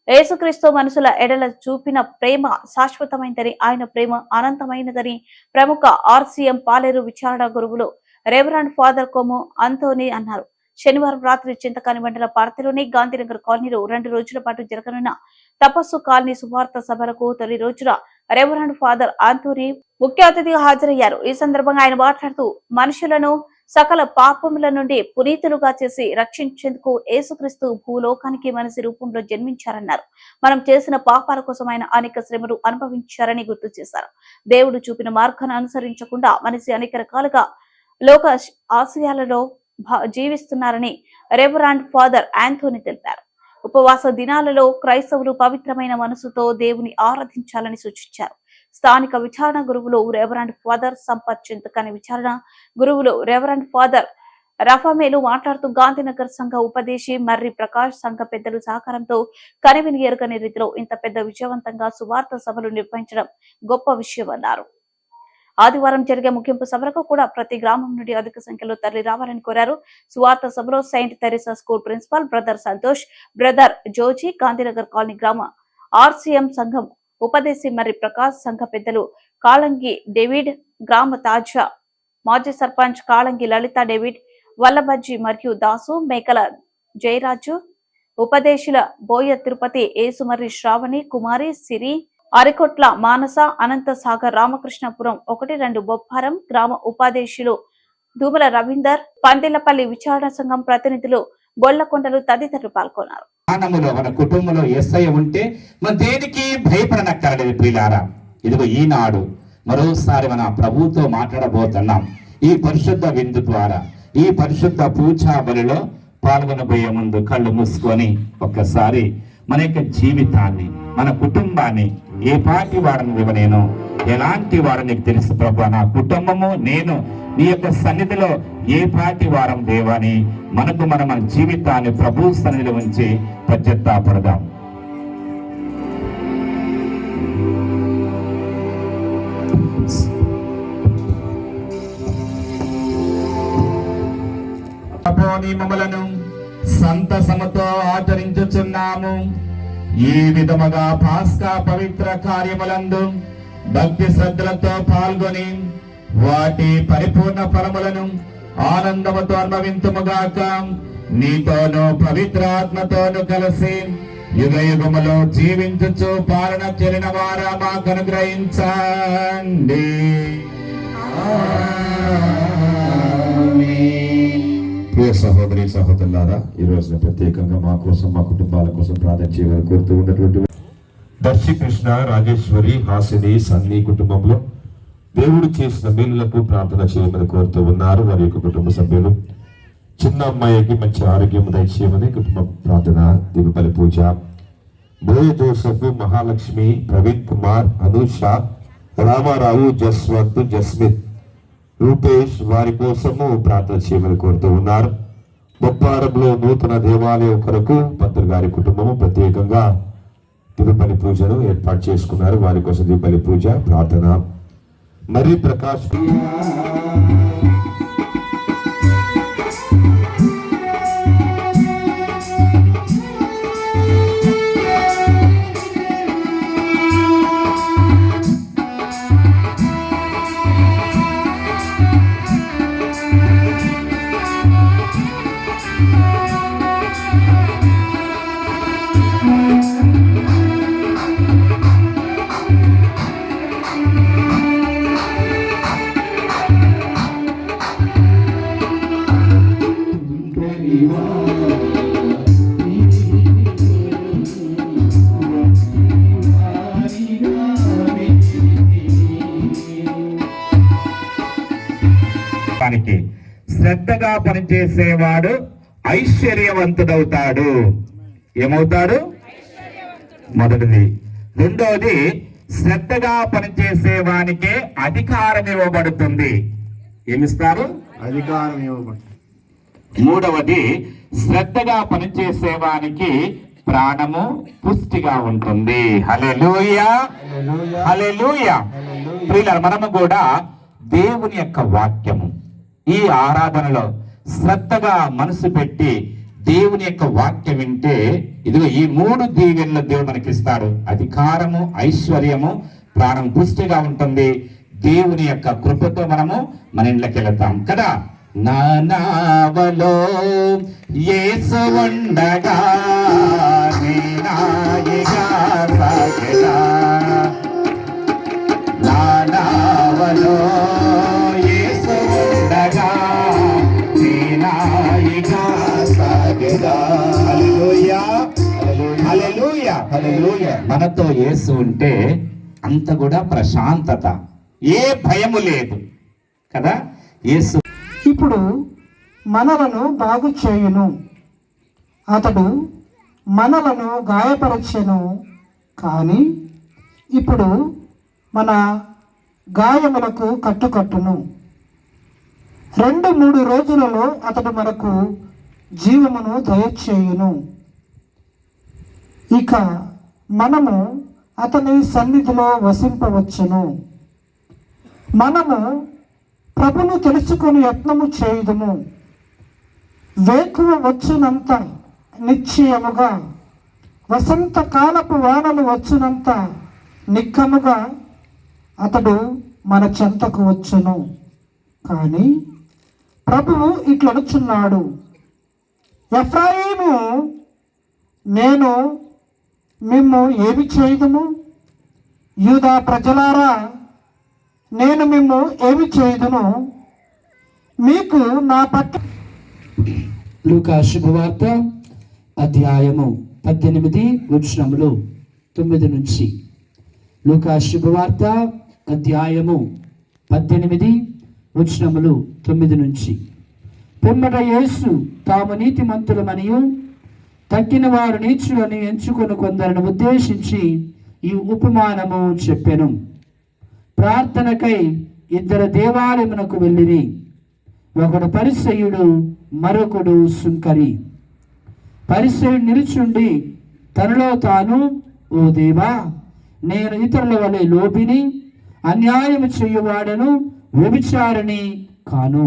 యేసుక్రీస్తు మనుషుల ఎడల చూపిన ప్రేమ శాశ్వతమైనదని, ఆయన ప్రేమ అనంతమైనదని ప్రముఖ ఆర్సీఎం పాలేరు విచారణ గురువులు రెవరెండ్ ఫాదర్ కొము అంతోని అన్నారు. శనివారం రాత్రి చింతకాని మండల పార్టీలోని గాంధీనగర్ కాలనీలో 2 రోజుల పాటు జరగనున్న తపస్సు కాలనీ సువార్త సభలకు తొలి రోజున రెవరెండ్ ఫాదర్ ఆంటోనీ ముఖ్య అతిథిగా హాజరయ్యారు. ఈ సందర్భంగా ఆయన మాట్లాడుతూ, మనుషులను సకల పాపముల నుండి పునీతులుగా చేసి రక్షించేందుకు యేసుక్రీస్తు భూలోకానికి మనిషి రూపంలో జన్మించారన్నారు. మనం చేసిన పాపాల కోసం ఆయన అనేక శ్రమలు అనుభవించారని గుర్తు చేశారు. దేవుడు చూపిన మార్గాన్ని అనుసరించకుండా మనిషి అనేక రకాలుగా లోక ఆశయాలలో జీవిస్తున్నారని రెవరెండ్ ఫాదర్ ఆంటోనీ తెలిపారు. ఉపవాస దినాలలో క్రైస్తవులు పవిత్రమైన మనసుతో దేవుని ఆరాధించాలని సూచించారు. స్థానిక విచారణ గురువులు రెవరెండ్ ఫాదర్ సంపత్ చింతకాని విచారణ గురువులు రెవరెండ్ ఫాదర్ రఫామేలు మాట్లాడుతూ, గాంధీనగర్ సంఘ ఉపదేశి మర్రి ప్రకాష్ సంఘ పెద్దలు సహకారంతో కనివిని ఎరుగని రీతిలో ఇంత పెద్ద విజయవంతంగా సువార్త సభలు నిర్వహించడం గొప్ప విషయమన్నారు. ఆదివారం జరిగే ముగింపు సభలకు కూడా ప్రతి గ్రామం నుండి అధిక సంఖ్యలో తరలి రావాలని కోరారు. సువార్త సభలో Saint Teresa school principal brother Santosh, brother Joji, Gandhinagar colony గ్రామ ఆర్సీఎం సంఘం ఉపదేశి మర్రి ప్రకాష్, సంఘ పెద్దలు కాళంగి డేవిడ్, గ్రామ తాజా మాజీ సర్పంచ్ కాళంగి లలిత డేవిడ్, వల్లభజ్జి మరియు దాసు, మేకల జయరాజు, ఉపదేశుల బోయ తిరుపతి, ఏసుమర్రి శ్రావణి, కుమారి, సిరి, అరికొట్ల మానస, అనంత సాగర్, రామకృష్ణపురం 1-2 బొప్పారం గ్రామ ఉపాధ్యక్షులు ధూమల రవీందర్, పందిలపల్లి విచారణ సంఘం ప్రతినిధులు బొల్లకొండలు తదితరులు పాల్గొన్నారు. మన కుటుంబంలో యేసయ్య ఉంటే మన దేనికి భయపడనక్కర్లేదు ప్రియులారా. ఇదిగో ఈనాడు మరోసారి మన ప్రభువుతో మాట్లాడబోతున్నాం. ఈ పరిశుద్ధ విందు ద్వారా, ఈ పరిశుద్ధ పూజా బలిలో పాల్గొనబోయే ముందు కళ్ళు మూసుకొని ఒక్కసారి మన యొక్క జీవితాన్ని, మన కుటుంబాన్ని, ఏ పాటి వారిని ఇవ్వనేను, ఎలాంటి వారు నీకు తెలుసు ప్రభు, నా కుటుంబము నేను నీ యొక్క సన్నిధిలో ఏ పాటి వారం దేవాని మనకు మన జీవితాన్ని ప్రభు సన్నిధిలో ఉంచి పశ్చాత్తాపడదాం. మమ్మలను సంతసముతో ఆచరించుచున్నాము. ఈ విధముగా పాస్కా పవిత్ర కార్యములందు భక్తి శ్రద్ధలతో పాల్గొని వాటి పరిపూర్ణ ఫలములను ఆనందముతో అనుభవింతుముగాక. నీతోనూ పవిత్ర ఆత్మతోనూ కలిసి యుగ యుగములో జీవించుచు పాలన చెలిన వారా మాకు అనుగ్రహించండి. ప్రియ సహోదరి సహోదరులారా, ఈ రోజున ప్రత్యేకంగా మా కోసం, మా కుటుంబాల కోసం ప్రార్థన చేయమని కోరుతూ ఉన్నటువంటి దర్శి కృష్ణ, రాజేశ్వరి, హాసిని, సన్నీ కుటుంబంలో దేవుడు చేసిన మేలులకు ప్రార్థన చేయమని కోరుతూ ఉన్నారు. వారి యొక్క కుటుంబ సభ్యులు చిన్న అమ్మాయికి మంచి ఆరోగ్యం దయచేయమని కుటుంబ ప్రార్థన, దీపబలి పూజ. బోయ జోసఫ్, మహాలక్ష్మి, ప్రవీణ్ కుమార్, అనూష, రామారావు, జస్వంత్, జస్మిత్, రూపేష్ వారి కోసము ప్రార్థన చేయమని కోరుతూ ఉన్నారు. బొప్పారంలో నూతన దేవాలయం కొరకు పంతులు గారి కుటుంబము ప్రత్యేకంగా దీపబలి పూజను ఏర్పాటు చేసుకున్నారు. వారి కోసం దీపబలి పూజ ప్రార్థన. మర్రి ప్రకాష్ శ్రద్ధగా పనిచేసేవాడు ఐశ్వర్యవంతుడవుతాడు. ఏమవుతాడు? మొదటిది. రెండవది, శ్రద్ధగా పనిచేసేవానికే అధికారం ఇవ్వబడుతుంది. ఏమిస్తారు? అధికారం ఇవ్వబడుతుంది. మూడవది, శ్రద్ధగా పనిచేసేవానికి ప్రాణము పుష్టిగా ఉంటుంది. హల్లెలూయా, హల్లెలూయా. ప్రియులారా, మనము కూడా దేవుని యొక్క వాక్యము ఈ ఆరాధనలో శ్రద్ధగా మనసు పెట్టి దేవుని యొక్క వాక్యం వింటే ఇదిగో ఈ 3 దీవెనలు దేవుడు మనకి ఇస్తాడు. అధికారము, ఐశ్వర్యము, ప్రాణం పుష్టిగా ఉంటుంది. దేవుని యొక్క కృపతో మనము మన ఇంట్లోకి వెళ్తాం కదా. నా నావలో యేసు ఉండగా నీ నాయగా సాగెదా. నా నావలో యేసు ఉండగా నీ నాయగా సాగెదా. హల్లెలూయా, హల్లెలూయా, హల్లెలూయా. మనతో యేసు ఉంటే అంత కూడా ప్రశాంతత, ఏ భయము లేదు కదా. యేసు ఇప్పుడు మనలను బాగు చేయును, అతడు మనలను గాయపరచెను, కానీ ఇప్పుడు మన గాయములకు కట్టుకట్టును. 2-3 రోజులలో అతడు మనకు జీవమును దయచేయును. ఇక మనము అతని సన్నిధిలో వసింపవచ్చును. మనము ప్రభును తెలుసుకొని యత్నము చేయుదుము. వేకువ వచ్చినంత నిశ్చయముగా, వసంతకాలపు వానలు వచ్చినంత నిక్కముగా అతడు మన చెంతకు వచ్చును. కానీ ప్రభువు ఇట్లనుచున్నాడు, ఎఫ్రాయిము, నేను మిమ్ము ఏమి చేయుదుము? యూదా ప్రజలారా, నేను మిమ్ము ఏమి చేయుదును? మీకు నా పట్ల. లూకా శుభవార్త అధ్యాయము 18 వచనములు 9 నుంచి. లూకా శుభవార్త అధ్యాయము 18 వచనములు 9 నుంచి. పిమ్మట యేసు తాము నీతిమంతులమనియు తక్కిన వారు నీచులని ఎంచుకొని కొందరిని ఉద్దేశించి ఈ ఉపమానము చెప్పెను. ప్రార్థనకై 2 దేవాలయమునకు వెళ్ళిరి. ఒకడు పరిసయ్యుడు, మరొకడు సుంకరి. పరిసయ్యుడు నిలుచుండి తనలో తాను, ఓ దేవా, నేను ఇతరుల వలె లోబిని, అన్యాయము చెయ్యువాడను, వ్యభిచారిని కాను,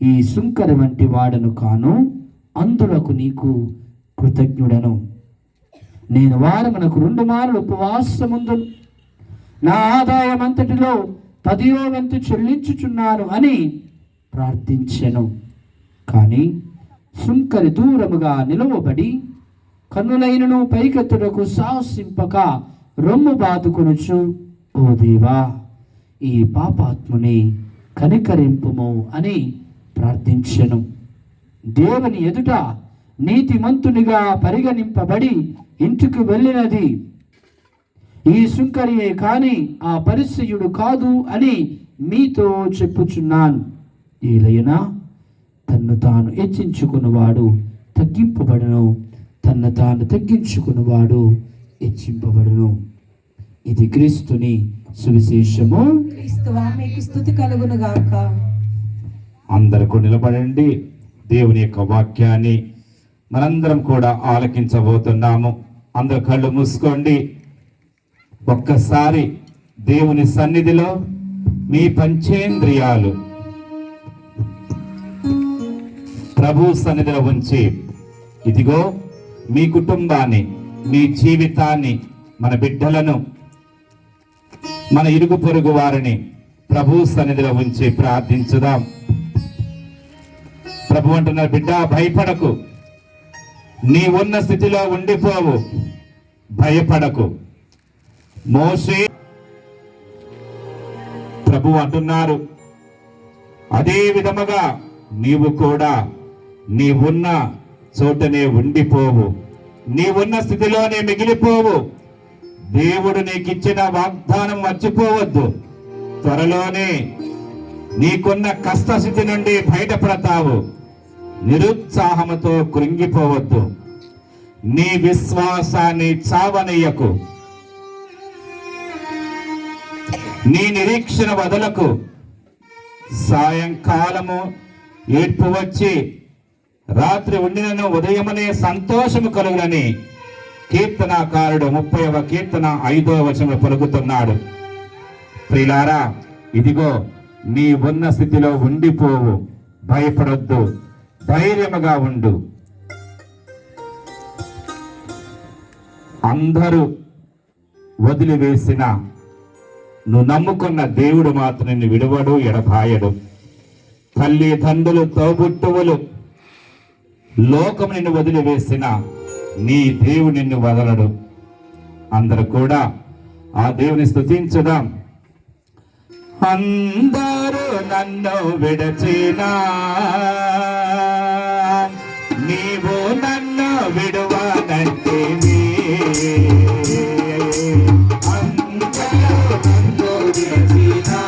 ఈ సుంకరి వంటి వాడను కాను, అందులకు నీకు కృతజ్ఞుడను. నేను వారమునకు 2 మార్లు ఉపవాసముందును, నా ఆదాయం అంతటిలో 10వ వంతు చెల్లించుచున్నాను అని ప్రార్థించెను. కానీ సుంకరి దూరముగా నిలవబడి కన్నులైనను పైకెత్తుటకు సాహసింపక రొమ్ము బాదుకొనుచు, ఓ దేవా, ఈ పాపాత్ముని కనికరింపుము అని ప్రార్థించెను. దేవుని ఎదుట నీతిమంతునిగా పరిగణింపబడి ఇంటికి వెళ్ళినది ఈ సుంకరియే కాని ఆ పరిసయ్యుడు కాదు అని మీతో చెప్పుచున్నాను. ఏలైనా తన్ను తాను హెచ్చించుకున్నవాడు తగ్గింపబడును, తన్ను తాను తగ్గించుకున్నవాడు హెచ్చింపబడును. ఇది క్రీస్తుని సువిశేషము. క్రీస్తువా మీకు స్తుతి కలుగును గాక. అందరూ నిలబడండి. దేవుని యొక్క వాక్యాన్ని మనందరం కూడా ఆలకించబోతున్నాము. అందరు కళ్ళు మూసుకోండి. ఒక్కసారి దేవుని సన్నిధిలో మీ పంచేంద్రియాలు ప్రభు సన్నిధిలో ఉంచి, ఇదిగో మీ కుటుంబాన్ని, మీ జీవితాన్ని, మన బిడ్డలను, మన ఇరుగు పొరుగు వారిని ప్రభు సన్నిధిలో ఉంచి ప్రార్థించుదాం. ప్రభు అంటున్నారు, బిడ్డ భయపడకు, నీ ఉన్న స్థితిలో ఉండిపోవు, భయపడకు. మోషే ప్రభు అంటున్నారు, అదే విధముగా నీవు కూడా నీ ఉన్న చోటనే ఉండిపోవు, నీ ఉన్న స్థితిలోనే మిగిలిపోవు. దేవుడు నీకు ఇచ్చిన వాగ్దానం మర్చిపోవద్దు. త్వరలోనే నీకున్న కష్టస్థితి నుండి బయటపడతావు. నిరుత్సాహముతో కృంగిపోవద్దు. నీ విశ్వాసాన్ని చావనీయకు, నీ నిరీక్షణ వదలకు. సాయంకాలము ఏడ్పు వచ్చి రాత్రి ఉండినను ఉదయమనే సంతోషము కలుగునని కీర్తనాకారుడు 30వ కీర్తన 5వ వచనంలో పలుకుతున్నాడు. ప్రియులారా, ఇదిగో నీ ఉన్న స్థితిలో ఉండిపోవు, భయపడొద్దు, ధైర్యముగా ఉండు. అందరూ వదిలివేసిన నువ్వు నమ్ముకున్న దేవుడు మాత్రం నిన్ను విడవడు, ఎడబాయడు. తల్లిదండ్రులు, తోబుట్టువులు, లోకం నిన్ను వదిలివేసిన నీ దేవుడు నిన్ను వదలడు. అందరూ కూడా ఆ దేవుని స్తుతించుదాం. అందరూ నన్ను విడచినా నీవు నన్ను విడువనంటివి. అందరూ నన్ను విడచినా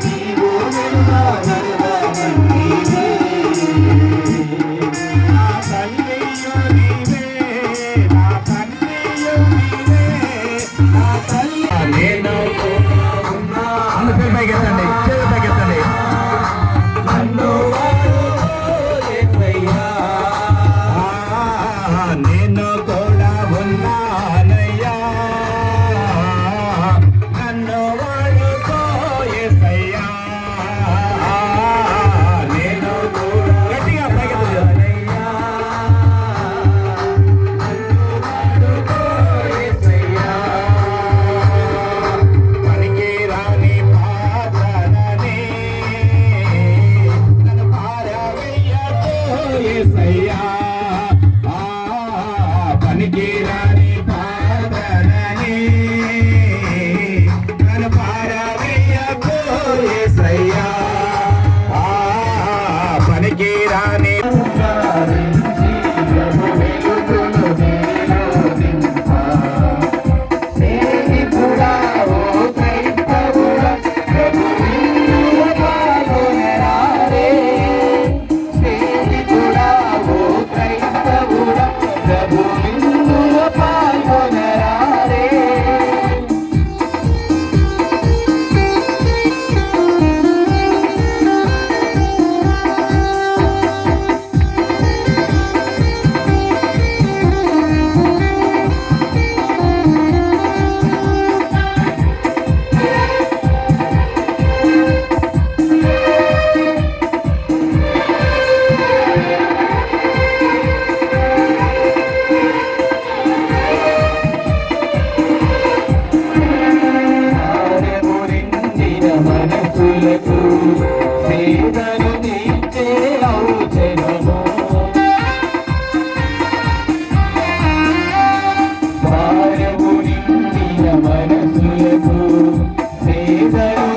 నీవు విడువనంటివి. నా తల్లియు నీవే, నా తండ్రియు నీవే, నా తల్లి నేను నేను కూడా ఉన్నానయ్యా, నన్ను వాడుకో యేసయ్యా. నేను కూడా గట్టిగా పైకెత్తానయ్యా, నన్ను వాడుకో యేసయ్యా. పనికి రాని పాత్రనని నన్ను పారవేయకో యేసయ్యా. పనికి రాని పాత్రనని నన్ను పారవేయకో యేసయ్యా. పనికి రాని మనసులకు సేదను తీర్చే ఔషధము. భారము నిండిన మనసులకు సేదను